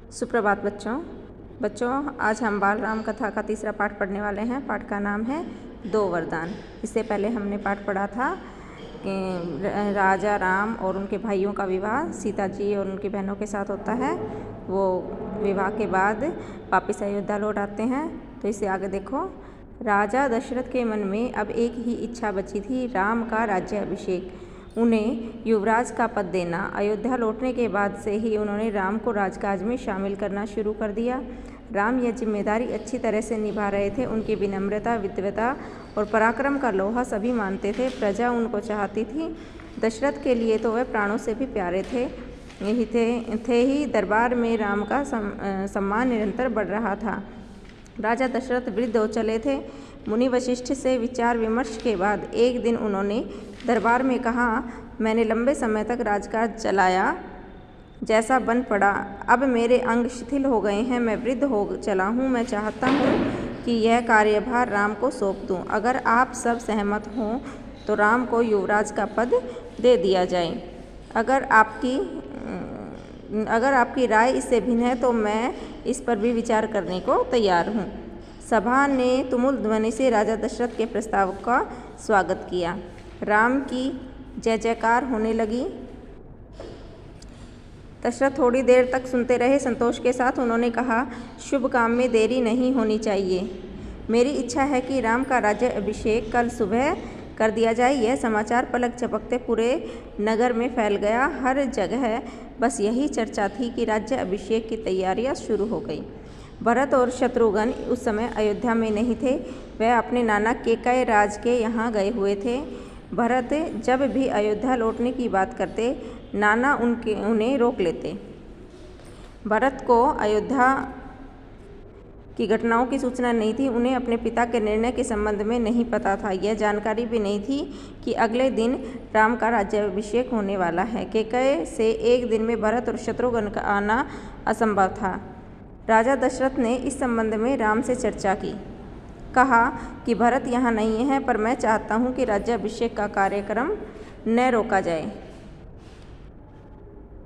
सुप्रभात बच्चों आज हम बाल राम कथा का तीसरा पाठ पढ़ने वाले हैं। पाठ का नाम है दो वरदान। इससे पहले हमने पाठ पढ़ा था कि राजा राम और उनके भाइयों का विवाह सीता जी और उनकी बहनों के साथ होता है। वो विवाह के बाद वापस अयोध्या लौट आते हैं। तो इससे आगे देखो, राजा दशरथ के मन में अब एक ही इच्छा बची थी, राम का राज्य अभिषेक, उन्हें युवराज का पद देना। अयोध्या लौटने के बाद से ही उन्होंने राम को राजकाज में शामिल करना शुरू कर दिया। राम यह जिम्मेदारी अच्छी तरह से निभा रहे थे। उनकी विनम्रता, विद्वता और पराक्रम का लोहा सभी मानते थे। प्रजा उनको चाहती थी। दशरथ के लिए तो वह प्राणों से भी प्यारे थे। यही थे ही दरबार में राम का सम्मान निरंतर बढ़ रहा था। राजा दशरथ वृद्ध हो चले थे। मुनि वशिष्ठ से विचार विमर्श के बाद एक दिन उन्होंने दरबार में कहा, मैंने लंबे समय तक राजकाज चलाया, जैसा बन पड़ा। अब मेरे अंग शिथिल हो गए हैं, मैं वृद्ध हो चला हूँ। मैं चाहता हूँ कि यह कार्यभार राम को सौंप दूँ। अगर आप सब सहमत हों तो राम को युवराज का पद दे दिया जाए। अगर आपकी राय इससे भिन्न है तो मैं इस पर भी विचार करने को तैयार हूँ। सभा ने तुमुल ध्वनि से राजा दशरथ के प्रस्ताव का स्वागत किया। राम की जय जयकार होने लगी। दशरथ थोड़ी देर तक सुनते रहे। संतोष के साथ उन्होंने कहा, शुभ काम में देरी नहीं होनी चाहिए। मेरी इच्छा है कि राम का राज्य अभिषेक कल सुबह कर दिया जाए। यह समाचार पलक झपकते पूरे नगर में फैल गया। हर जगह बस यही चर्चा थी कि राज्य अभिषेक की तैयारियां शुरू हो गई। भरत और शत्रुघ्न उस समय अयोध्या में नहीं थे। वह अपने नाना केकय राज के यहाँ गए हुए थे। भरत जब भी अयोध्या लौटने की बात करते, नाना उन्हें रोक लेते। भरत को अयोध्या की घटनाओं की सूचना नहीं थी। उन्हें अपने पिता के निर्णय के संबंध में नहीं पता था। यह जानकारी भी नहीं थी कि अगले दिन राम का राज्याभिषेक होने वाला है। केकय से एक दिन में भरत और शत्रुघ्न का आना असंभव था। राजा दशरथ ने इस संबंध में राम से चर्चा की। कहा कि भरत यहाँ नहीं है, पर मैं चाहता हूँ कि राज्याभिषेक का कार्यक्रम न रोका जाए।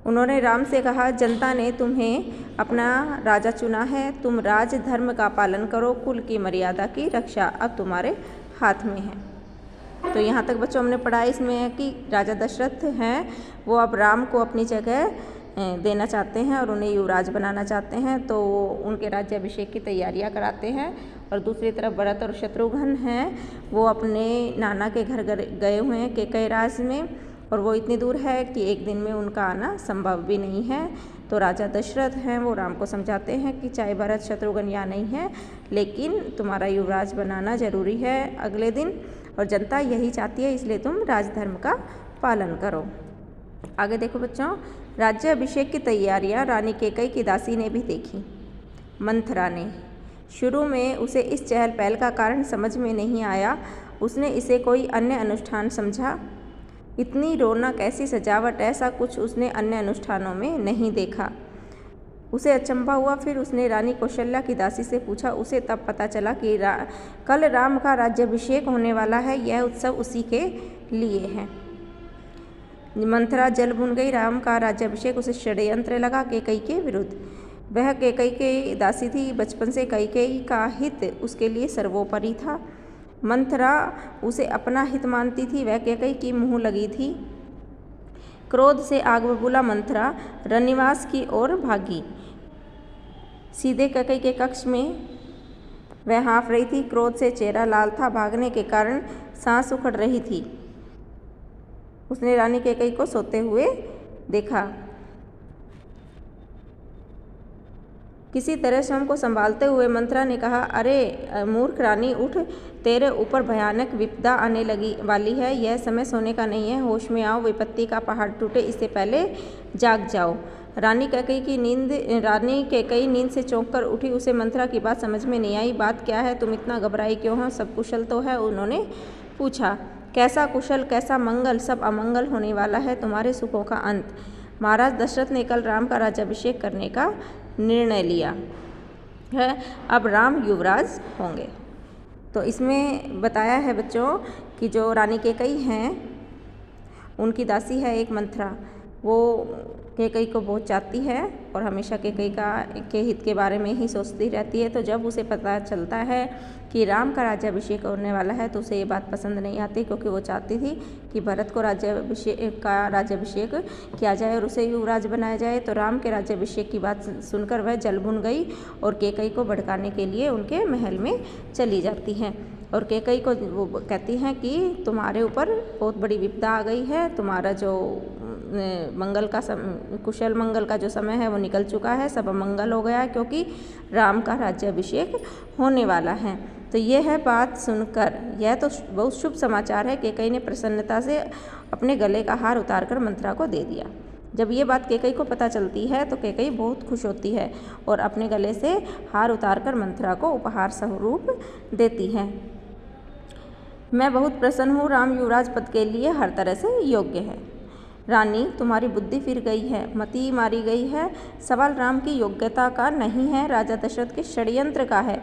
उन्होंने राम से कहा, जनता ने तुम्हें अपना राजा चुना है। तुम राज धर्म का पालन करो। कुल की मर्यादा की रक्षा अब तुम्हारे हाथ में है। तो यहाँ तक बच्चों हमने पढ़ा इसमें है कि राजा दशरथ हैं, वो अब राम को अपनी जगह देना चाहते हैं और उन्हें युवराज बनाना चाहते हैं। तो वो उनके राज्याभिषेक की तैयारियां कराते हैं। और दूसरी तरफ भरत और शत्रुघ्न हैं, वो अपने नाना के घर गए हुए हैं केकय राज में, और वो इतनी दूर है कि एक दिन में उनका आना संभव भी नहीं है। तो राजा दशरथ हैं, वो राम को समझाते हैं कि चाहे भरत शत्रुघ्न यहाँ नहीं है, लेकिन तुम्हारा युवराज बनाना जरूरी है अगले दिन, और जनता यही चाहती है, इसलिए तुम राजधर्म का पालन करो। आगे देखो बच्चों, राज्य अभिषेक की तैयारियां रानी केकई की दासी ने भी देखी। मंथरा ने शुरू में उसे इस चहल पहल का कारण समझ में नहीं आया। उसने इसे कोई अन्य अनुष्ठान समझा। इतनी रौनक, ऐसी सजावट, ऐसा कुछ उसने अन्य अनुष्ठानों में नहीं देखा। उसे अचंभा हुआ। फिर उसने रानी कौशल्या की दासी से पूछा। उसे तब पता चला कि कल राम का राज्याभिषेक होने वाला है। यह उत्सव उसी के लिए है। मंथरा जल भुन गई। राम का राज्याभिषेक उसे षड्यंत्र लगा कैकेयी के विरुद्ध। वह कैकेयी की दासी थी। बचपन से कैकेयी का हित उसके लिए सर्वोपरि था। मंथरा उसे अपना हित मानती थी। वह कैकेयी की मुँह लगी थी। क्रोध से आग बबूला मंथरा रनिवास की ओर भागी। सीधे कैकेयी के कक्ष में वह हाँफ रही थी। क्रोध से चेहरा लाल था। भागने के कारण सांस उखड़ रही थी। उसने रानी कैकेयी को सोते हुए देखा। किसी तरह स्वयं को संभालते हुए मंथरा ने कहा, अरे मूर्ख रानी, उठ, तेरे ऊपर भयानक विपदा आने वाली है। यह समय सोने का नहीं है। होश में आओ, विपत्ति का पहाड़ टूटे इससे पहले जाग जाओ। रानी कैकेयी नींद से चौंक कर उठी। उसे मंथरा की बात समझ में नहीं आई। बात क्या है? तुम इतना घबराई क्यों हो? सब कुशल तो है? उन्होंने पूछा। कैसा कुशल, कैसा मंगल? सब अमंगल होने वाला है। तुम्हारे सुखों का अंत। महाराज दशरथ ने कल राम का राज्याभिषेक करने का निर्णय लिया है। अब राम युवराज होंगे। तो इसमें बताया है बच्चों कि जो रानी कैकेयी हैं, उनकी दासी है एक मंथरा, वो कैकई को बहुत चाहती है और हमेशा कैकई के हित के बारे में ही सोचती रहती है। तो जब उसे पता चलता है कि राम का राज्याभिषेक होने वाला है तो उसे ये बात पसंद नहीं आती, क्योंकि वो चाहती थी कि भरत को राज्याभिषेक किया जाए और उसे युवराज बनाया जाए। तो राम के राज्याभिषेक की बात सुनकर वह जल भुन गई और कैकई को भड़काने के लिए उनके महल में चली जाती हैं। और कैकई को वो कहती हैं कि तुम्हारे ऊपर बहुत बड़ी विपदा आ गई है, तुम्हारा जो मंगल का कुशल मंगल का जो समय है वो निकल चुका है, सब मंगल हो गया है, क्योंकि राम का राज्याभिषेक होने वाला है। तो ये है बात सुनकर, यह तो बहुत शुभ समाचार है। कैकई ने प्रसन्नता से अपने गले का हार उतारकर मंथरा को दे दिया। जब ये बात कैकई को पता चलती है तो कैकई बहुत खुश होती है और अपने गले से हार उतारकर मंथरा को उपहार स्वरूप देती है। मैं बहुत प्रसन्न हूँ, राम युवराज पद के लिए हर तरह से योग्य है। रानी, तुम्हारी बुद्धि फिर गई है, मति मारी गई है। सवाल राम की योग्यता का नहीं है, राजा दशरथ के षड्यंत्र का है,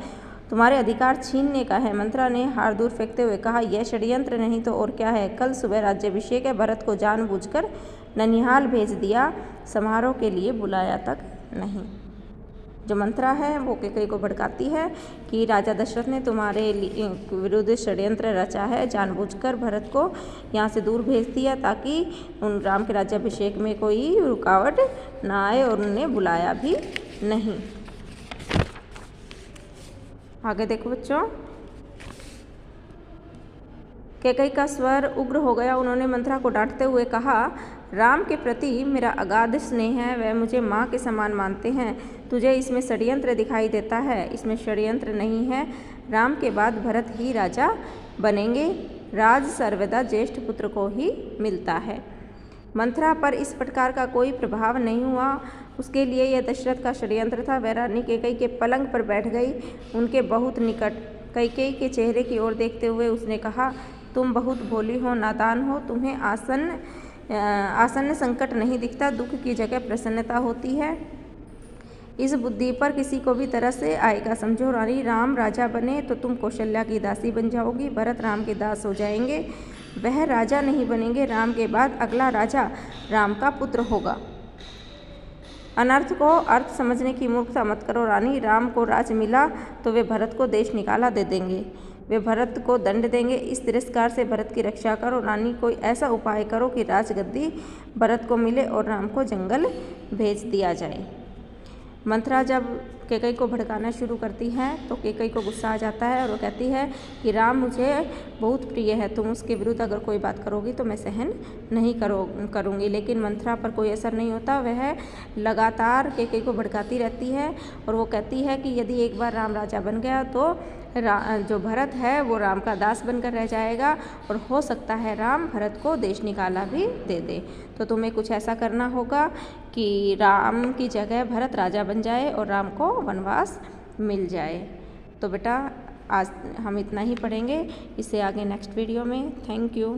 तुम्हारे अधिकार छीनने का है। मंथरा ने हार दूर फेंकते हुए कहा, यह षड्यंत्र नहीं तो और क्या है। कल सुबह राज्याभिषेक है, भरत को जानबूझकर ननिहाल भेज दिया, समारोह के लिए बुलाया तक नहीं। जो मंथरा है वो कैकई को भड़काती है कि राजा दशरथ ने तुम्हारे विरुद्ध षड्यंत्र रचा है, जानबूझकर भरत को यहाँ से दूर भेज दिया ताकि उन राम के राज्याभिषेक में कोई रुकावट ना आए, और उन्हें बुलाया भी नहीं। आगे देखो बच्चों, कैकई का स्वर उग्र हो गया। उन्होंने मंथरा को डांटते हुए कहा, राम के प्रति मेरा अगाध स्नेह है, वह मुझे माँ के समान मानते हैं। तुझे इसमें षड्यंत्र दिखाई देता है, इसमें षड्यंत्र नहीं है। राम के बाद भरत ही राजा बनेंगे, राज सर्वदा ज्येष्ठ पुत्र को ही मिलता है। मंथरा पर इस प्रकार का कोई प्रभाव नहीं हुआ, उसके लिए यह दशरथ का षड्यंत्र था। वह रानी कैकई के पलंग पर बैठ गई, उनके बहुत निकट। कैकई के चेहरे की ओर देखते हुए उसने कहा, तुम बहुत भोली हो, नादान हो, तुम्हें आसन्न संकट नहीं दिखता, दुख की जगह प्रसन्नता होती है। इस बुद्धि पर किसी को भी तरह से आएगा। समझो रानी, राम राजा बने तो तुम कौशल्या की दासी बन जाओगी, भरत राम के दास हो जाएंगे, वह राजा नहीं बनेंगे। राम के बाद अगला राजा राम का पुत्र होगा। अनर्थ को अर्थ समझने की मूर्खता मत करो रानी, राम को राज मिला तो वे भरत को देश निकाला दे देंगे, वे भरत को दंड देंगे। इस तिरस्कार से भरत की रक्षा करो रानी, कोई ऐसा उपाय करो कि राजगद्दी भरत को मिले और राम को जंगल भेज दिया जाए। मंथरा जब कैकई को भड़काना शुरू करती है तो कैकई को गुस्सा आ जाता है और वो कहती है कि राम मुझे बहुत प्रिय है, तुम उसके विरुद्ध अगर कोई बात करोगी तो मैं सहन नहीं करूँगी। लेकिन मंथरा पर कोई असर नहीं होता, वह लगातार कैकई को भड़काती रहती है और वो कहती है कि यदि एक बार राम राजा बन गया तो जो भरत है वो राम का दास बनकर रह जाएगा और हो सकता है राम भरत को देश निकाला भी दे दे। तो तुम्हें कुछ ऐसा करना होगा कि राम की जगह भरत राजा बन जाए और राम को वनवास मिल जाए। तो बेटा आज हम इतना ही पढ़ेंगे, इससे आगे नेक्स्ट वीडियो में। Thank you.